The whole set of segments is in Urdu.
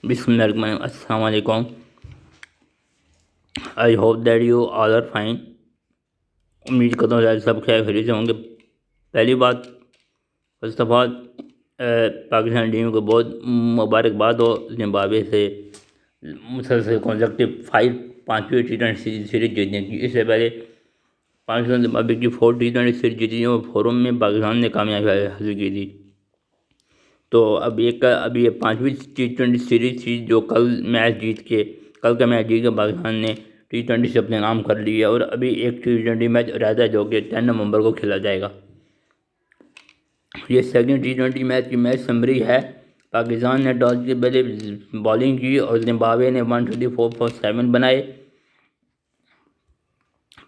بسم اللہ الرحمن الرحیم. السلام علیکم. I hope that you all are fine. امید کرتا ہوں کہ سب خیر خیریت سے ہوں گے. پہلی بات، first of all Pakistan team کو بہت مبارکباد ہو. زمبابوے سے مسلسل کنزیکٹو 5ویں T20 سیریز جیتنے کی. اس سے پہلے پاکستان زمبابوے کی 4 T20 سیریز جیتی اور فورم میں پاکستان نے کامیابی حاصل کی تھی. تو اب یہ 5ویں T20 سیریز تھی جو کل کا میچ جیت کے پاکستان نے T20 سے اپنے نام کر لیا. اور ابھی ایک T20 میچ رہتا ہے جو کہ 10 نومبر کو کھیلا جائے گا. یہ سیکنڈ T20 میچ کی میچ سمری ہے. پاکستان نے ٹاس کے پہلے بالنگ کی اور زمبابوے نے 124 فار 7 بنائے.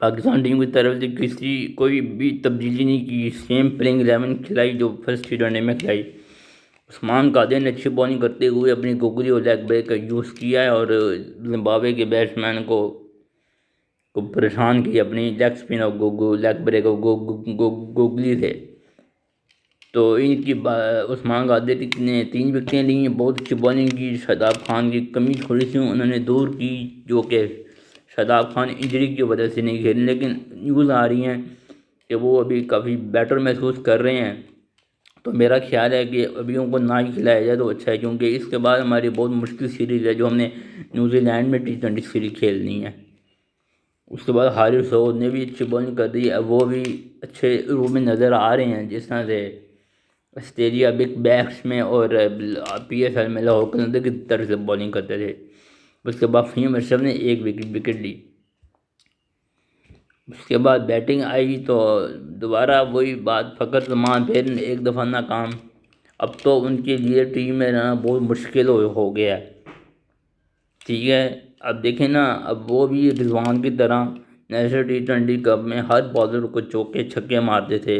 پاکستان ٹیم کی طرف سے کوئی بھی تبدیلی نہیں کی. سیم پلینگ 11 کھلائی جو فرسٹ T20 میں کھلائی. عثمان قادر نے اچھی بالنگ کرتے ہوئے اپنی گوگلی اور لیگ بریک کا یوز کیا ہے اور زمبابوے کے بیٹسمین کو پریشان کی اپنی لیگ سپن اور لیگ بریک اور گوگلی سے. تو ان کی عثمان قادر نے 3 وکٹیں لیں. بہت اچھی بالنگ کی. شاداب خان کی کمی تھوڑی سی انہوں نے دور کی جو کہ شاداب خان انجری کی وجہ سے نہیں کھیلے، لیکن نیوز آ رہی ہیں کہ وہ ابھی کافی بیٹر محسوس کر رہے ہیں. تو میرا خیال ہے کہ ابھی ان کو نہ ہی کھلایا جائے تو اچھا ہے، کیونکہ اس کے بعد ہماری بہت مشکل سیریز ہے جو ہم نے نیوزی لینڈ میں T20 سیریز کھیلنی ہے. اس کے بعد حارث سعود نے بھی اچھی بالنگ کر دی. اب وہ بھی اچھے روپ میں نظر آ رہے ہیں، جس طرح سے آسٹریلیا بگ بیش میں اور PSL میں لاہور قلندر کی طرف سے بالنگ کرتے تھے. اس کے بعد فہیم اشرف نے 1 وکٹ لی. اس کے بعد بیٹنگ آئی تو دوبارہ وہی بات، فخر زمان پھر ایک دفعہ ناکام. اب تو ان کے لیے ٹیم میں رہنا بہت مشکل ہو گیا ہے. ٹھیک ہے، اب دیکھیں نا، اب وہ بھی رضوان کی طرح نیشنل T20 کپ میں ہر بالر کو چوکے چھکے مارتے تھے.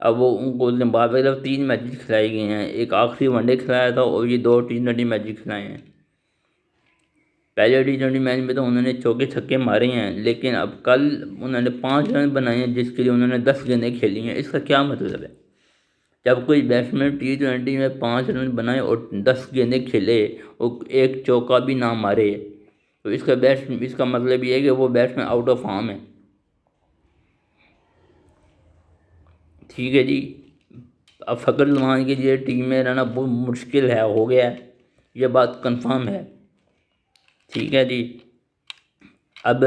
اب وہ ان کو زمبابوے کے 3 میچز کھلائے گئے ہیں. ایک آخری ون ڈے کھلایا تھا اور یہ 2 T20 میچز کھلائے ہیں. پہلے T20 میچ میں تو انہوں نے چوکے چھکے مارے ہیں، لیکن اب کل انہوں نے 5 رن بنائے ہیں جس کے لیے انہوں نے 10 گیندیں کھیلی ہیں. اس کا کیا مطلب ہے؟ جب کوئی بیٹسمین T20 میں 5 رن بنائے اور 10 گیندیں کھیلے اور ایک چوکا بھی نہ مارے، تو اس کا مطلب یہ ہے کہ وہ بیٹسمین آؤٹ آف فارم ہے. ٹھیک ہے جی. اب فخر زمان کے لیے ٹیم میں رہنا بہت مشکل ہو گیا ہے، یہ بات کنفرم ہے. ٹھیک ہے جی. اب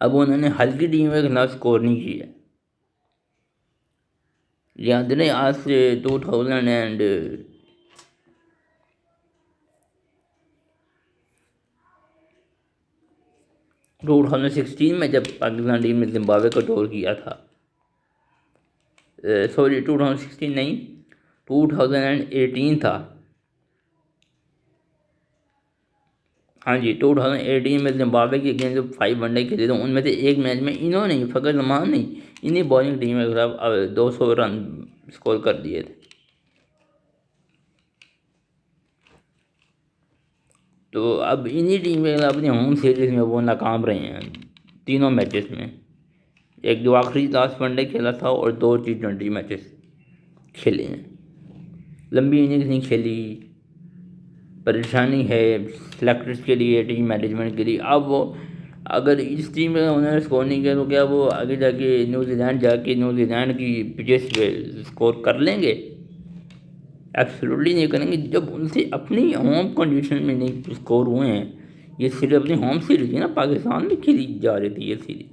انہوں نے ہلکی ٹیم کے خلاف سکور نہیں کی ہے. یاد نہیں، آج سے 2016 میں جب پاکستان ٹیم نے زمبابوے کا دور کیا تھا، 2016 نہیں، 2018 تھا. ہاں جی، 2018 میں زمبابوے کے اگینسٹ 5 ون ڈے کھیلے تھے. ان میں سے ایک میچ میں انہوں نے، فخر زمان نہیں، انہیں بالنگ ٹیم کے خلاف 200 رن سکور کر دیے تھے. تو اب انہی ٹیم کے خلاف اپنی ہوم سیریز میں وہ ناکام رہے ہیں 3 میچز میں. ایک جو آخری لاسٹ ون ڈے کھیلا تھا اور 2 T20 میچز کھیلے ہیں. لمبی اننگز نہیں کھیلی. پریشانی ہے سلیکٹرز کے لیے، ٹیم مینجمنٹ کے لیے. اب وہ اگر اس ٹیم میں انہوں نے سکور نہیں کیا تو کیا وہ آگے جا کے نیوزی لینڈ کی پچز پہ سکور کر لیں گے؟ ایبسلیوٹلی نہیں کریں گے. جب ان سے اپنی ہوم کنڈیشن میں نہیں سکور ہوئے ہیں، یہ صرف اپنی ہوم سیریز تھی نا، پاکستان میں کھیلی جا رہی تھی یہ سیریز.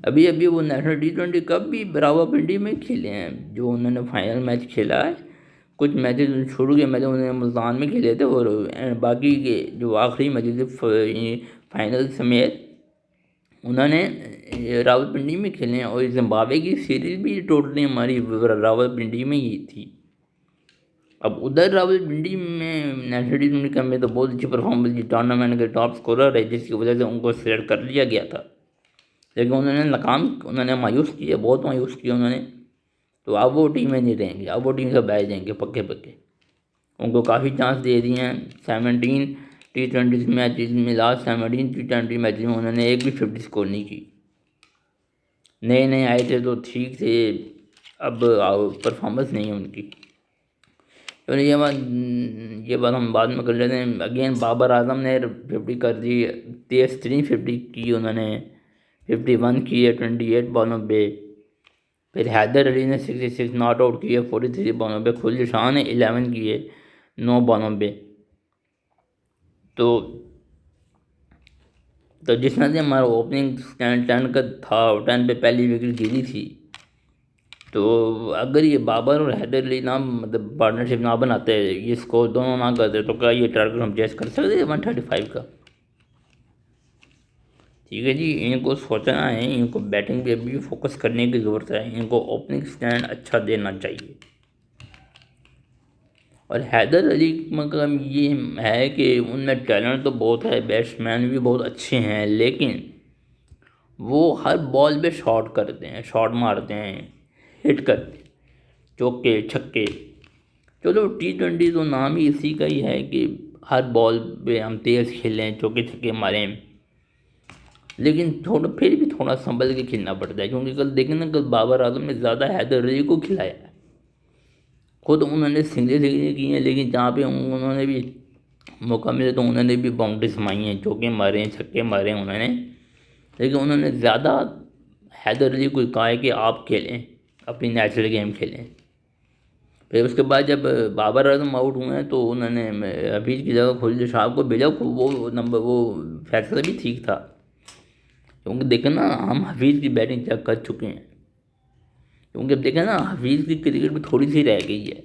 ابھی وہ نیشنل T20 کپ بھی راولپنڈی میں کھیلے ہیں جو انہوں نے فائنل میچ کھیلا ہے. کچھ میچز شروع کے میچ انہوں نے ملتان میں کھیلے تھے اور باقی کے جو آخری میچز فائنل سمیت انہوں نے راولپنڈی میں کھیلے ہیں. اور زمبابوے کی سیریز بھی ٹوٹلی ہماری راولپنڈی میں ہی تھی. اب ادھر راولپنڈی میں نیشنل T20 کپ میں تو بہت اچھی پرفارمنس کی، ٹورنامنٹ کے ٹاپ اسکورر ہے، جس کی وجہ سے ان کو سلیکٹ کر لیا گیا تھا. لیکن انہوں نے مایوس کیا، بہت مایوس کیا انہوں نے. تو اب وہ ٹیم میں نہیں رہیں گے، اب وہ ٹیم سے بیٹھ جائیں گے پکے. ان کو کافی چانس دے دیے ہیں. 17 T20 میچز میں، لاسٹ 17 T20 میچز میں انہوں نے ایک بھی 50 سکور نہیں کی. نئے آئے تھے تو ٹھیک تھے، اب پرفارمنس نہیں ہے ان کی. اور یہ بات ہم بعد میں کر لیتے ہیں. اگین بابر اعظم نے 50 کر دی، تیز ترین 50 کی انہوں نے، 51 کی ہے 28 بالوں پہ. پھر حیدر علی نے 66 ناٹ آؤٹ کی ہے 43 بالوں پہ. خلیل شاہ نے 11 کی ہے 9 بالوں پہ. تو جس طرح سے ہمارا اوپننگ اسٹینڈ 10 کا تھا، 10 پہ پہلی وکٹ گری تھی، تو اگر یہ بابر اور حیدر علی نہ مطلب پارٹنرشپ نہ بناتے، یہ اسکور دونوں نہ کرتے، تو کیا یہ ٹارگیٹ ہم چیز کر سکتے 135 کا؟ ٹھیک ہے جی، ان کو سوچنا ہے، ان کو بیٹنگ پہ بھی فوکس کرنے کی ضرورت ہے، ان کو اوپننگ اسٹینڈ اچھا دینا چاہیے. اور حیدر علی مطلب یہ ہے کہ ان میں ٹیلنٹ تو بہت ہے، بیٹس مین بھی بہت اچھے ہیں، لیکن وہ ہر بال پہ شاٹ کرتے ہیں، شاٹ مارتے ہیں، ہٹ کرتے ہیں، چوکے چھکے. چلو T20 تو نام ہی اسی کا ہی ہے کہ ہر بال پہ ہم تیز کھیلیں، چوکے چھکے ماریں، لیکن پھر بھی تھوڑا سنبھل کے کھیلنا پڑتا ہے. کیونکہ کل دیکھیں نا، کل بابر اعظم نے زیادہ حیدر علی کو کھلایا ہے. خود انہوں نے سنگلیں کی ہیں، لیکن جہاں پہ انہوں نے بھی موقع ملے تو انہوں نے بھی باؤنڈریز ماری ہیں، چوکے مارے ہیں، چھکے مارے ہیں انہوں نے. لیکن انہوں نے زیادہ حیدر علی کو کہا ہے کہ آپ کھیلیں، اپنی نیچرل گیم کھیلیں. پھر اس کے بعد جب بابر اعظم آؤٹ ہوئے ہیں تو انہوں نے حفیظ کی جگہ خلیل شاہ کو بھیجا. وہ فیصلہ بھی ٹھیک تھا، کیونکہ دیکھیں نا ہم حفیظ کی بیٹنگ چیک کر چکے ہیں. کیونکہ اب دیکھیں نا حفیظ کی کرکٹ میں تھوڑی سی رہ گئی ہے،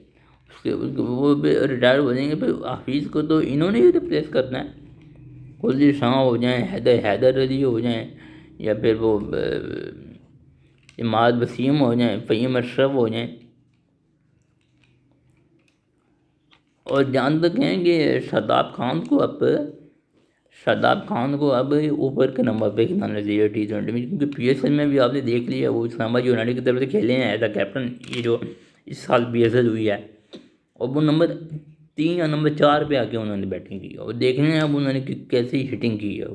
وہ ریٹائر ہو جائیں گے. پھر حفیظ کو تو انہوں نے ہی ریپلیس کرنا ہے. خلیل شاہ ہو جائیں، حیدر علی ہو جائیں، یا پھر وہ اماد وسیم ہو جائیں، فہیم اشرف ہو جائیں. اور جان تک ہیں کہ شاداب خان کو اب اوپر کے نمبر پہ کھلانا چاہیے T20 میں. کیونکہ PSL میں بھی آپ نے دیکھ لیا، وہ اسلام آباد یونائٹیڈ کی طرف سے کھیلے ہیں ایز اے کیپٹن. یہ جو اس سال PSL ہوئی ہے، اور وہ نمبر 3 یا نمبر 4 پہ آ کے انہوں نے بیٹنگ کی، اور دیکھنے ہیں اب انہوں نے کیسی ہٹنگ کی ہے.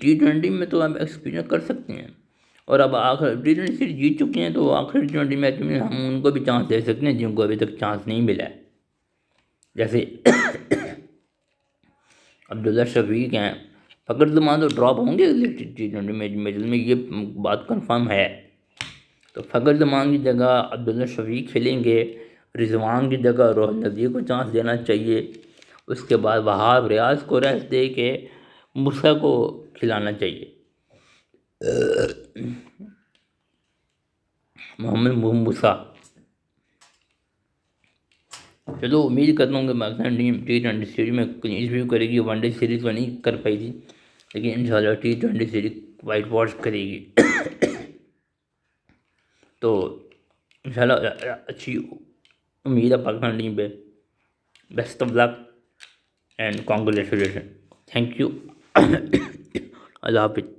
T20 میں تو آپ ایکسپیرینس کر سکتے ہیں. اور اب آخر T20 سیریز جیت چکے ہیں، تو آخر T20 میچ میں ہم ان کو بھی چانس دے سکتے ہیں جن کو ابھی تک چانس نہیں ملا ہے. جیسے عبداللہ شفیق ہیں. فخر زمان تو ڈراپ ہوں گے T20 میچ میں، یہ بات کنفرم ہے. تو فخر زمان کی جگہ عبداللہ شفیق کھیلیں گے، رضوان کی جگہ روہت نذیر کو چانس دینا چاہیے. اس کے بعد وہاب ریاض کو ریسٹ دے کے موسیٰ کو کھلانا چاہیے، محمد موسیٰ. چلو امید کرتا ہوں کہ پاکستان ٹیم T20 سیریز میں کلین سویپ کرے گی. ون ڈے سیریز تو نہیں کر پائی تھی، لیکن انشاءاللہ T20 سیریز وائٹ واش کرے گی. تو انشاءاللہ اچھی امید ہے پاکستان ٹیم پہ. Best of luck and congratulation. Thank you. اللہ حافظ.